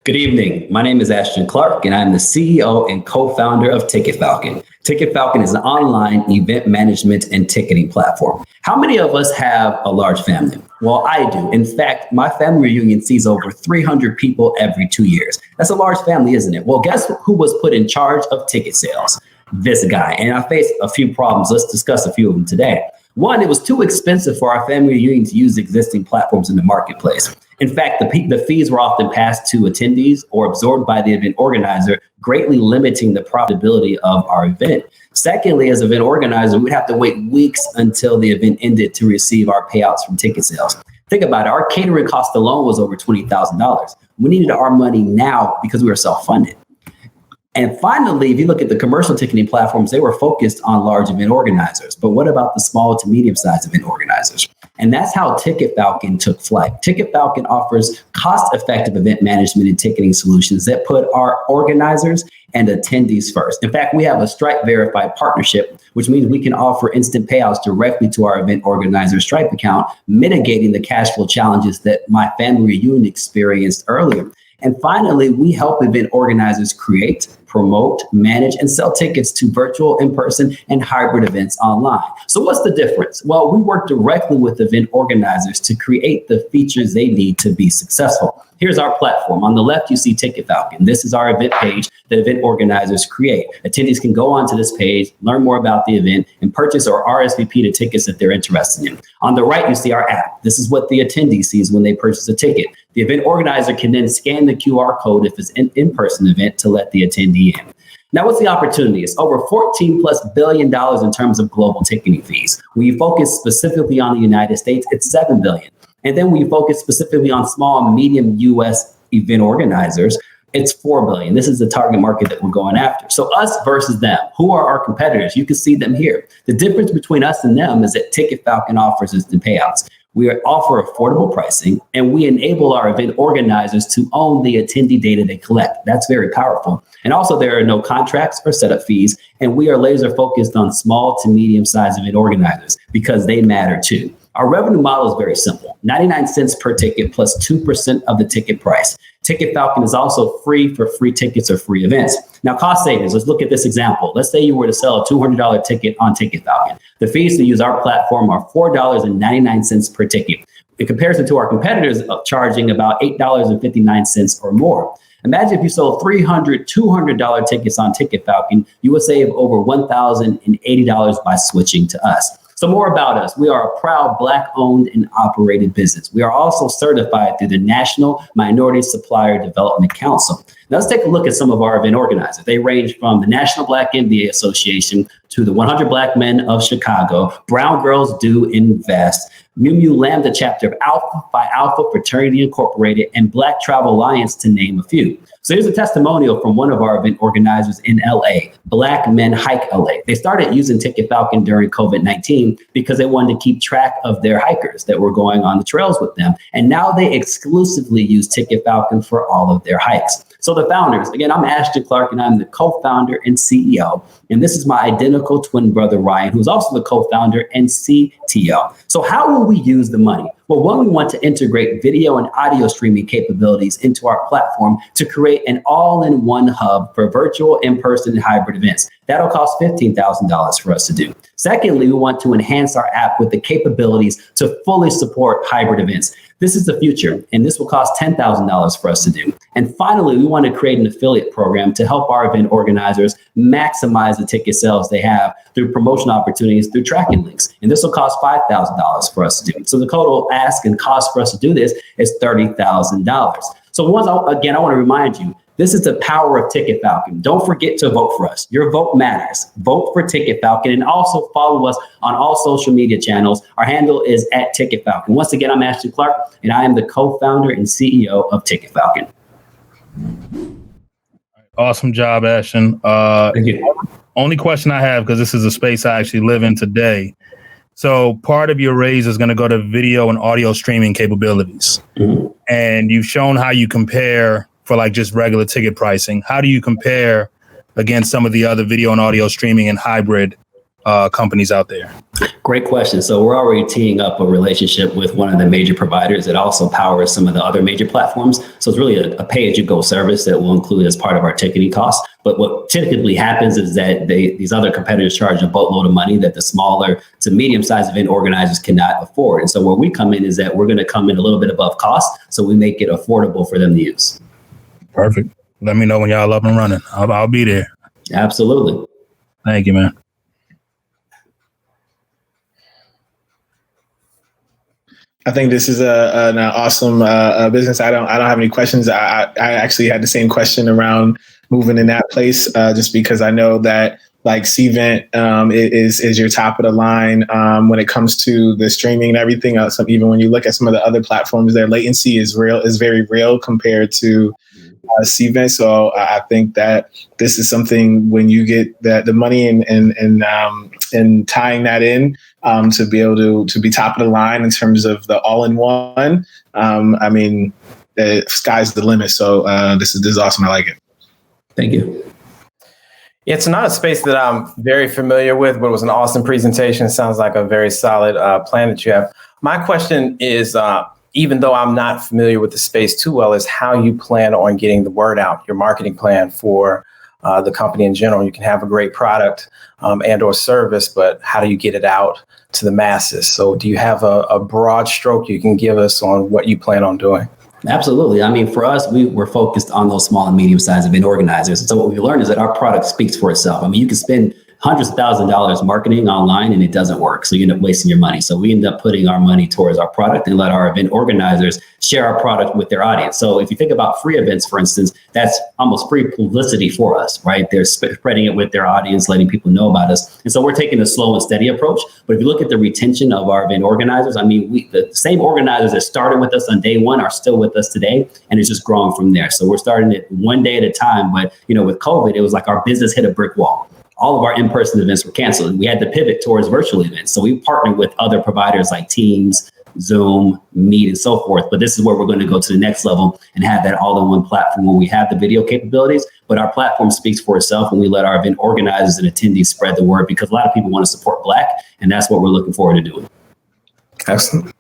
Good evening. My name is Ashton Clark, and I'm the CEO and co-founder of Ticket Falcon. Ticket Falcon is an online event management and ticketing platform. How many of us have a large family? Well, I do. In fact, my family reunion sees over 300 people every 2 years. That's a large family, isn't it? Well, guess who was put in charge of ticket sales? This guy. And I faced a few problems. Let's discuss a few of them today. One, it was too expensive for our family reunion to use existing platforms in the marketplace. In fact, the fees were often passed to attendees or absorbed by the event organizer, greatly limiting the profitability of our event. Secondly, as event organizer, we'd have to wait weeks until the event ended to receive our payouts from ticket sales. Think about it. Our catering cost alone was over $20,000. We needed our money now because we were self-funded. And finally, if you look at the commercial ticketing platforms, they were focused on large event organizers. But what about the small to medium-sized event organizers? And that's how Ticket Falcon took flight. Ticket Falcon offers cost-effective event management and ticketing solutions that put our organizers and attendees first. In fact, we have a Stripe verified partnership, which means we can offer instant payouts directly to our event organizer Stripe account, mitigating the cash flow challenges that my family reunion experienced earlier. And finally, we help event organizers create, promote, manage, and sell tickets to virtual, in-person, and hybrid events online. So what's the difference? Well, we work directly with event organizers to create the features they need to be successful. Here's our platform. On the left, you see Ticket Falcon. This is our event page that event organizers create. Attendees can go onto this page, learn more about the event, and purchase or RSVP to tickets that they're interested in. On the right, you see our app. This is what the attendee sees when they purchase a ticket. The event organizer can then scan the QR code if it's an in-person event to let the attendee in. Now, what's the opportunity? It's over $14+ billion in terms of global ticketing fees. When you focus specifically on the United States, it's $7 billion. And then when you focus specifically on small and medium US event organizers, it's $4 billion. This is the target market that we're going after. So us versus them. Who are our competitors? You can see them here. The difference between us and them is that Ticket Falcon offers instant payouts. We offer affordable pricing, and we enable our event organizers to own the attendee data they collect. That's very powerful. And also, there are no contracts or setup fees, and we are laser focused on small to medium-sized event organizers because they matter too. Our revenue model is very simple, 99 cents per ticket plus 2% of the ticket price. Ticket Falcon is also free for free tickets or free events. Now, cost savings, let's look at this example. Let's say you were to sell a $200 ticket on Ticket Falcon. The fees to use our platform are $4.99 per ticket. In comparison to our competitors charging about $8.59 or more. Imagine if you sold 300 $200 tickets on Ticket Falcon, you would save over $1,080 by switching to us. So more about us. We are a proud Black-owned and operated business. We are also certified through the National Minority Supplier Development Council. Now let's take a look at some of our event organizers. They range from the National Black MBA Association to the 100 Black Men of Chicago, Brown Girls Do Invest, Mu Mu Lambda chapter of Alpha Phi Alpha Fraternity Incorporated, and Black Travel Alliance, to name a few. So here's a testimonial from one of our event organizers in LA, Black Men Hike LA. They started using Ticket Falcon during COVID-19 because they wanted to keep track of their hikers that were going on the trails with them. And now they exclusively use Ticket Falcon for all of their hikes. So the founders, again, I'm Ashton Clark, and I'm the co-founder and CEO. And this is my identical twin brother, Ryan, who's also the co-founder and CTO. So how will we use the money? Well, one, we want to integrate video and audio streaming capabilities into our platform to create an all-in-one hub for virtual, in-person, and hybrid events. That'll cost $15,000 for us to do. Secondly, we want to enhance our app with the capabilities to fully support hybrid events. This is the future, and this will cost $10,000 for us to do. And finally, we want to create an affiliate program to help our event organizers maximize the ticket sales they have through promotion opportunities through tracking links. And this will cost $5,000 for us to do. So the total ask and cost for us to do this is $30,000. So once again, I want to remind you, this is the power of Ticket Falcon. Don't forget to vote for us. Your vote matters. Vote for Ticket Falcon, and also follow us on all social media channels. Our handle is @Ticket Falcon. Once again, I'm Ashton Clark, and I am the co-founder and CEO of Ticket Falcon. Awesome job, Ashton. Thank you. Only question I have, because this is a space I actually live in today. So part of your raise is going to go to video and audio streaming capabilities. Mm-hmm. And you've shown how you compare for like just regular ticket pricing. How do you compare against some of the other video and audio streaming and hybrid companies out there? Great question. So we're already teeing up a relationship with one of the major providers that also powers some of the other major platforms. So it's really a pay-as-you-go service that will include as part of our ticketing costs. But what typically happens is that these other competitors charge a boatload of money that the smaller to medium-sized event organizers cannot afford. And so where we come in is that we're going to come in a little bit above cost, so we make it affordable for them to use. Perfect. Let me know when y'all up and running. I'll be there. Absolutely. Thank you, man. I think this is an awesome business. I don't have any questions. I actually had the same question around moving in that place, just because I know that like Cvent is your top of the line when it comes to the streaming and everything else. Even when you look at some of the other platforms, their latency is very real compared to Cvent. So I think that this is something when you get the money and tying that in to be able to be top of the line in terms of the all-in-one. I mean, sky's the limit. So this is awesome. I like it. Thank you. It's not a space that I'm very familiar with, but it was an awesome presentation. Sounds like a very solid plan that you have. My question is, even though I'm not familiar with the space too well, is how you plan on getting the word out, your marketing plan for the company in general. You can have a great product and or service, but how do you get it out to the masses? So do you have a broad stroke you can give us on what you plan on doing? Absolutely. I mean, for us, we're focused on those small and medium-sized event organizers. And so what we learned is that our product speaks for itself. I mean, you can spend hundreds of thousands of dollars marketing online and it doesn't work. So you end up wasting your money. So we end up putting our money towards our product and let our event organizers share our product with their audience. So if you think about free events, for instance, that's almost free publicity for us, right? They're spreading it with their audience, letting people know about us. And so we're taking a slow and steady approach. But if you look at the retention of our event organizers, I mean, the same organizers that started with us on day one are still with us today, and it's just growing from there. So we're starting it one day at a time. But, with COVID, it was like our business hit a brick wall. All of our in-person events were canceled. We had to pivot towards virtual events. So we partnered with other providers like Teams, Zoom, Meet, and so forth. But this is where we're going to go to the next level and have that all-in-one platform where we have the video capabilities, but our platform speaks for itself and we let our event organizers and attendees spread the word because a lot of people want to support Black, and that's what we're looking forward to doing. Excellent.